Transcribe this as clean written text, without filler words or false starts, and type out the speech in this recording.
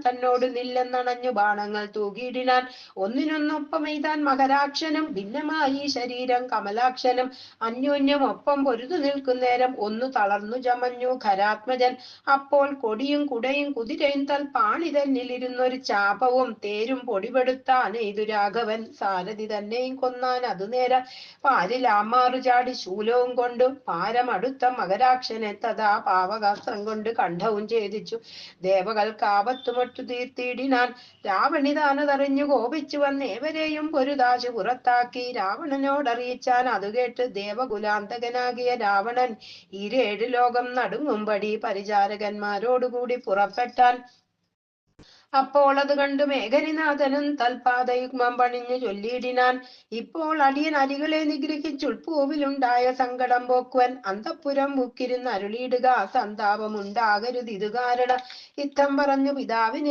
തന്നോട് നില്ലെന്നണഞ്ഞു ബാണങ്ങൾ തൂകിയിടിനാൻ. ഒന്നിനൊന്നൊപ്പമെയ്താൻ മകരാക്ഷനും ഭിന്നമായി ശരീരം കമലാക്ഷനും. അന്യോന്യം ഒപ്പം പൊരുതു നിൽക്കുന്നേരം ഒന്നു തളർന്നു ചമഞ്ഞു ഖരാത്മജൻ. അപ്പോൾ കൊടിയും കുടയും കുതിരയും തൽപാണി തന്നിലിരുന്നൊരു ചാപവും തേരും പൊടിപെടുത്താനെയ്തു രാഘവൻ. സാരഥി തന്നെയും കൊന്നാൻ അതു നേരം പാരിലാമാറു ചാടി ശൂലവും കൊണ്ടു പാരമടുത്ത മകരാക്ഷനെ തഥാ പാവകാസ്ത്രം കൊണ്ട് കണ്ഠവും ഛേദിച്ചു. ദേവകൾക്കാപത്തുമൊട്ടു തീർത്തിയിടിനാൻ. രാവണിതാനതറിഞ്ഞു കോപിച്ചു വന്നേവരെയും പൊരുതാശു പുറത്താക്കി രാവണനോടറിയിച്ചാൻ. അതു കേട്ട് ദേവകുലാന്തകനാകിയ രാവണൻ ഈരേഴു ലോകം നടുങ്ങുംപടി പരിചാരകന്മാരോടുകൂടി പുറപ്പെട്ടാൻ. അപ്പോൾ അത് കണ്ടു മേഘനിനാഥനും തൽപാദയുഗ്മം പണിഞ്ഞു ചൊല്ലിയിടിനാൻ. ഇപ്പോൾ അടിയൻ അരികളെ നിഗ്രഹിച്ചുൾപ്പൂവിലുണ്ടായ സങ്കടം പോക്കുവൻ. അന്തഃപുരം മുക്കിരുന്ന് അരുളിയിടുക സന്താപമുണ്ടാകരുതിതു കാരണം. ഇത്തം പറഞ്ഞു പിതാവിന്